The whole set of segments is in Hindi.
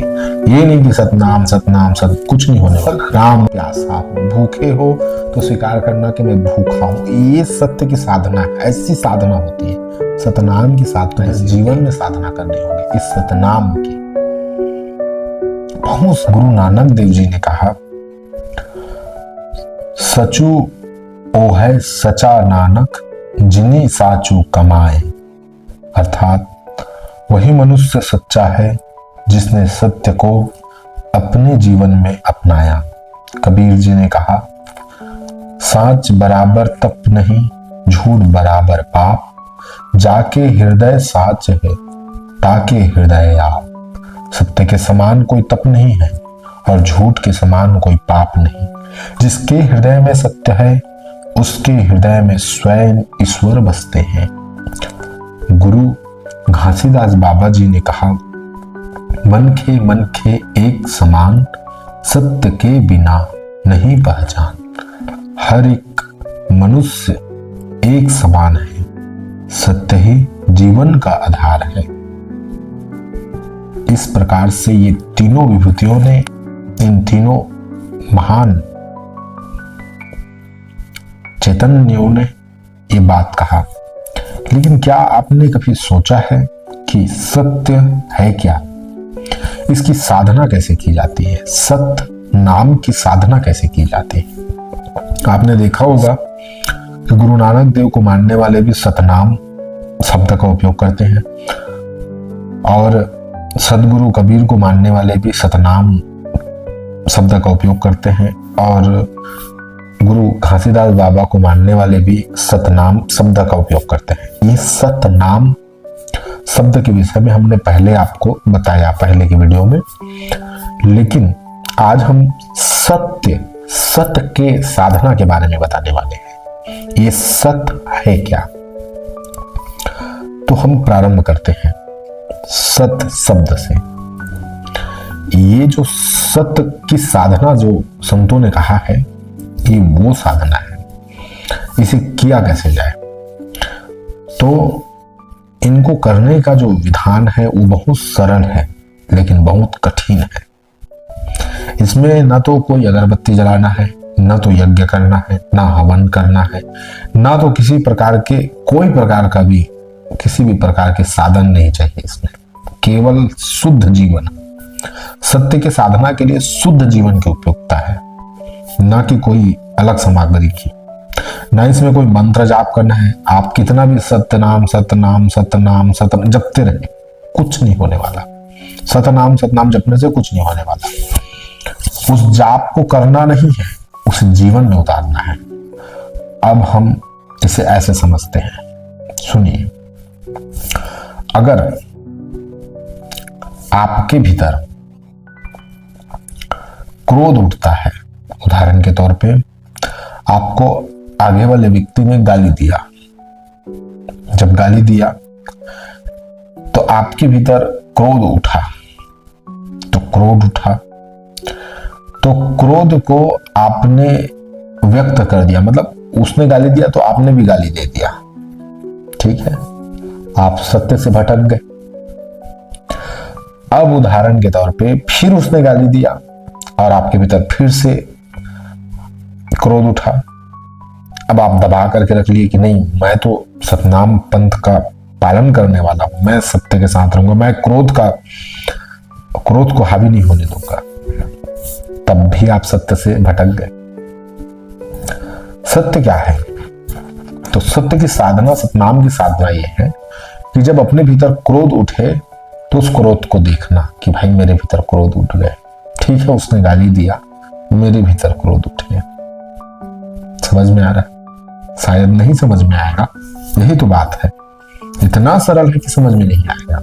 ये नहीं कि सतनाम सतनाम सत कुछ नहीं होने वाला। राम प्यासा हो, भूखे हो तो स्वीकार करना कि मैं भूखा हूं, ये सत्य की साधना है। ऐसी साधना होती है सतनाम की साधना। इस जीवन में साधना करनी होगी इस सतनाम की। बहुत गुरु नानक देव जी ने कहा, सचू ओ है सचा नानक जिनी साचू कमाए। अर्थात वही मनुष्य सच्चा है जिसने सत्य को अपने जीवन में अपनाया। कबीर जी ने कहा, साच बराबर तप नहीं झूठ बराबर पाप, जाके हृदय साच है ताके हृदय आप। सत्य के समान कोई तप नहीं है और झूठ के समान कोई पाप नहीं। जिसके हृदय में सत्य है उसके हृदय में स्वयं ईश्वर बसते हैं। गुरु घासीदास बाबा जी ने कहा, मन खे एक समान, सत्य के बिना नहीं पहचान। हर एक मनुष्य एक समान है, सत्य ही जीवन का आधार है। इस प्रकार से ये तीनों विभूतियों ने, इन तीनों महान चैतन्यों ने ये बात कहा। लेकिन क्या आपने कभी सोचा है कि सत्य है क्या? इसकी साधना कैसे की जाती है? सत्य नाम की साधना कैसे की जाती है? आपने देखा होगा कि गुरु नानक देव को मानने वाले भी सतनाम शब्द का उपयोग करते हैं और सदगुरु कबीर को मानने वाले भी सतनाम शब्द का उपयोग करते हैं और गुरु घासीदास बाबा को मानने वाले भी सतनाम शब्द का उपयोग करते हैं। ये सतनाम शब्द के विषय में हमने पहले आपको बताया पहले की वीडियो में, लेकिन आज हम सत्य के साधना के बारे में बताने वाले हैं। ये सत्य है क्या? तो हम प्रारंभ करते हैं सत्य शब्द से। ये जो सत्य की साधना जो संतों ने कहा है, ये वो साधना है। इसे किया कैसे जाए? तो इनको करने का जो विधान है वो बहुत सरल है लेकिन बहुत कठिन है। इसमें ना तो कोई अगरबत्ती जलाना है, ना तो यज्ञ करना है, ना हवन करना है, ना तो किसी प्रकार के कोई प्रकार का भी किसी भी प्रकार के साधन नहीं चाहिए। इसमें केवल शुद्ध जीवन, सत्य के साधना के लिए शुद्ध जीवन की उपयोगिता है, ना कि कोई अलग सामग्री की। ना इसमें कोई मंत्र जाप करना है। आप कितना भी सतनाम सतनाम सतनाम सतनाम जपते रहे, कुछ नहीं होने वाला। सतनाम सतनाम जपने से कुछ नहीं होने वाला। उस जाप को करना नहीं है, उसे जीवन में उतारना है। अब हम इसे ऐसे समझते हैं, सुनिए। अगर आपके भीतर क्रोध उठता है, उदाहरण के तौर पे आपको आगे वाले व्यक्ति ने गाली दिया, जब गाली दिया तो आपके भीतर क्रोध उठा, तो क्रोध को आपने व्यक्त कर दिया, मतलब उसने गाली दिया तो आपने भी गाली दे दिया। ठीक है, आप सत्य से भटक गए। अब उदाहरण के तौर पे फिर उसने गाली दिया और आपके भीतर फिर से क्रोध उठा। अब आप दबा करके रख लिए कि नहीं, मैं तो सतनाम पंथ का पालन करने वाला हूं, मैं सत्य के साथ रहूंगा, मैं क्रोध को हावी नहीं होने दूंगा। तब भी आप सत्य से भटक गए। सत्य क्या है? तो सत्य की साधना, सतनाम की साधना ये है कि जब अपने भीतर क्रोध उठे तो उस क्रोध को देखना कि भाई मेरे भीतर क्रोध उठ गए। ठीक है, उसने गाली दिया, मेरे भीतर क्रोध उठ गया। समझ में आ रहा है? शायद नहीं समझ में आएगा, यही तो बात है। इतना सरल है कि समझ में नहीं आएगा।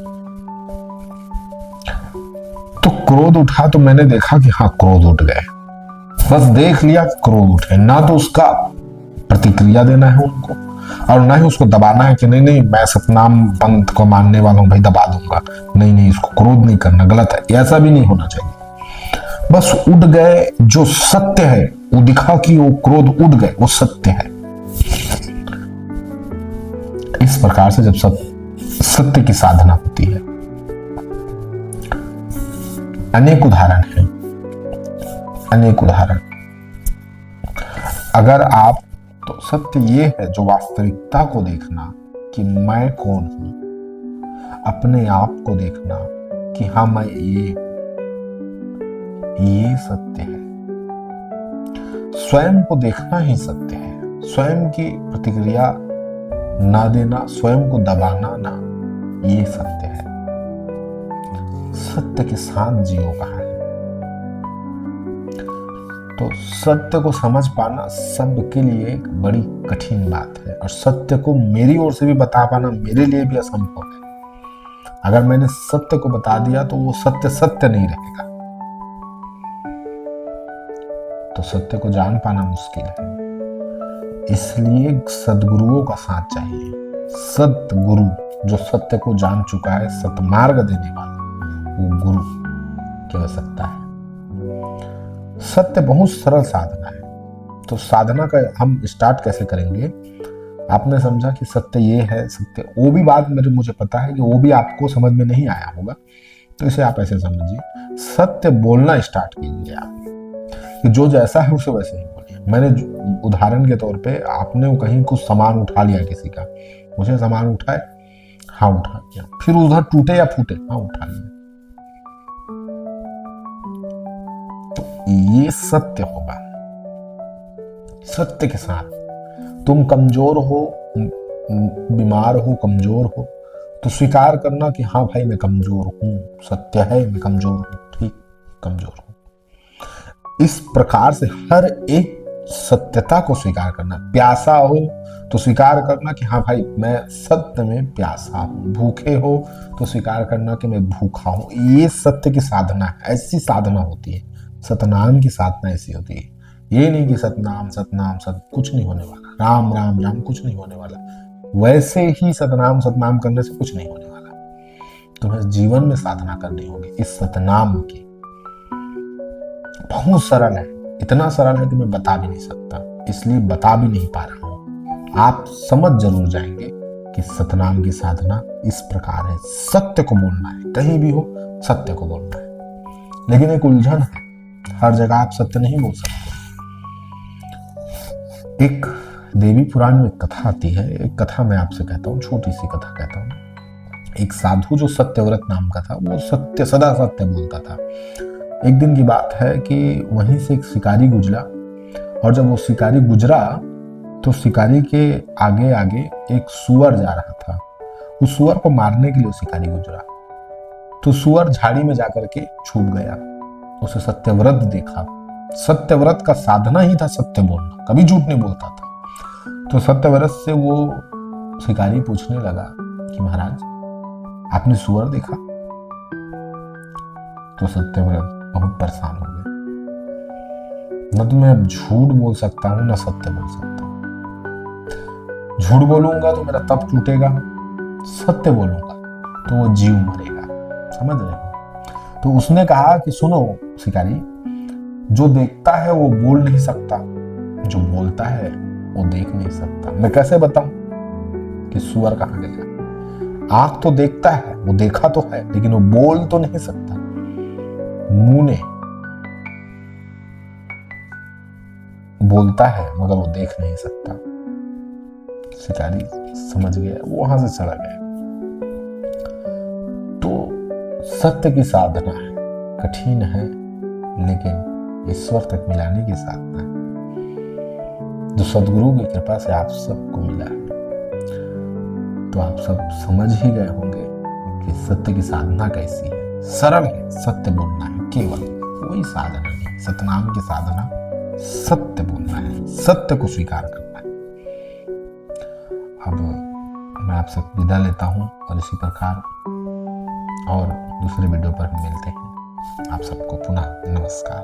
तो क्रोध उठा तो मैंने देखा कि हाँ क्रोध उठ गए, बस देख लिया क्रोध उठे। ना तो उसका प्रतिक्रिया देना है उनको और ना ही उसको दबाना है कि नहीं नहीं मैं सतनाम पंथ को मानने वाला हूं भाई दबा दूंगा। नहीं नहीं, इसको क्रोध नहीं करना, गलत है, ऐसा भी नहीं होना चाहिए। बस उठ गए, जो सत्य है वो दिखा कि वो क्रोध उठ गए, वो सत्य है। इस प्रकार से जब सत्य की साधना होती है अनेक उदाहरण हैं, अनेक उदाहरण। अगर आप, तो सत्य ये है जो वास्तविकता को देखना कि मैं कौन हूं, अपने आप को देखना कि हाँ मैं ये सत्य है। स्वयं को देखना ही सत्य है। स्वयं की प्रतिक्रिया ना देना, स्वयं को दबाना ना, ये सत्य है। सत्य के साथ जियो कहा है। तो सत्य को समझ पाना सबके लिए एक बड़ी कठिन बात है, और सत्य को मेरी ओर से भी बता पाना मेरे लिए भी असंभव है। अगर मैंने सत्य को बता दिया तो वो सत्य सत्य नहीं रहेगा। तो सत्य को जान पाना मुश्किल है। इसलिए सद्गुरुओं का साथ चाहिए। सद्गुरु जो सत्य को जान चुका है, सत्मार्ग देने वाला, वो गुरु की आवश्यकता है। सत्य बहुत सरल साधना है। तो साधना का हम स्टार्ट कैसे करेंगे? आपने समझा कि सत्य ये है, सत्य वो भी बात मुझे पता है कि वो भी आपको समझ में नहीं आया होगा, तो इसे आप ऐसे समझिए, सत्य बोलना स्टार्ट कीजिए आप, कि जो जैसा है उसे वैसे ही बोलिए। मैंने उदाहरण के तौर पे, आपने कहीं कुछ सामान उठा लिया किसी का, मुझे सामान उठाए, हाँ उठा लिया, फिर उधर टूटे या फूटे, हाँ उठा लिया, तो ये सत्य होगा। सत्य के साथ तुम कमजोर हो, बीमार हो, कमजोर हो, तो स्वीकार करना कि हाँ भाई मैं कमजोर हूं, सत्य है मैं कमजोर हूं, ठीक कमजोर हूं। इस प्रकार से हर एक सत्यता को स्वीकार करना। प्यासा हो तो स्वीकार करना कि हाँ भाई मैं सत्य में प्यासा हूं। भूखे हो तो स्वीकार करना कि मैं भूखा हूं। ये सत्य की साधना है। ऐसी साधना होती है, सतनाम की साधना ऐसी होती है। ये नहीं कि सतनाम सतनाम सत कुछ नहीं होने वाला, राम राम राम कुछ नहीं होने वाला, वैसे ही सतनाम सतनाम करने से कुछ नहीं होने वाला। तुम्हें जीवन में साधना करनी होगी इस सतनाम की। बहुत सरल है, इतना सरल है कि मैं बता भी नहीं सकता, इसलिए बता भी नहीं पा रहा हूं। आप समझ जरूर जाएंगे कि सतनाम की साधना इस प्रकार है। सत्य को बोलना है, कहीं भी हो सत्य को बोलना है। लेकिन एक उलझन है, हर जगह आप सत्य नहीं बोल सकते। एक देवी पुराण में एक कथा आती है, एक कथा मैं आपसे कहता हूँ, छोटी सी कथा कहता हूँ। एक साधु जो सत्यव्रत नाम का था, वो सत्य सदा सत्य बोलता था। एक दिन की बात है कि वहीं से एक शिकारी गुजरा, और जब वो शिकारी गुजरा तो शिकारी के आगे आगे एक सुअर जा रहा था। उस सुअर को मारने के लिए शिकारी गुजरा, तो सुअर झाड़ी में जाकर के छुप गया। उसे सत्यव्रत देखा। सत्यव्रत का साधना ही था सत्य बोलना, कभी झूठ नहीं बोलता था। तो सत्यव्रत से वो शिकारी पूछने लगा कि महाराज आपने सुअर देखा? तो सत्यव्रत बहुत परेशान हो गए। न तो मैं अब झूठ बोल सकता हूं, न सत्य बोल सकता हूं। झूठ बोलूंगा तो मेरा तप टूटेगा, सत्य बोलूंगा तो वो जीव मरेगा। समझ रहे हो? तो उसने कहा कि सुनो शिकारी, जो देखता है वो बोल नहीं सकता, जो बोलता है वो देख नहीं सकता। मैं कैसे बताऊं कि सुअर कहां गया? आंख तो देखता है, वो देखा तो है, लेकिन वो बोल तो नहीं सकता। मुंह ने बोलता है मगर वो देख नहीं सकता। शिकारी समझ गया, वो वहां से चला गया। तो सत्य की साधना है, कठिन है, लेकिन ईश्वर तक मिलाने की साधना है, जो सदगुरु की कृपा से आप सबको मिला है। तो आप सब समझ ही गए होंगे कि सत्य की साधना कैसी है। सरल है, सत्य बोलना है, केवल कोई साधना नहीं। सतनाम की साधना सत्य बोलना है, सत्य को स्वीकार करना है। अब मैं आपसे विदा लेता हूं, और इसी प्रकार और दूसरे वीडियो पर हम मिलते हैं। आप सबको पुनः नमस्कार।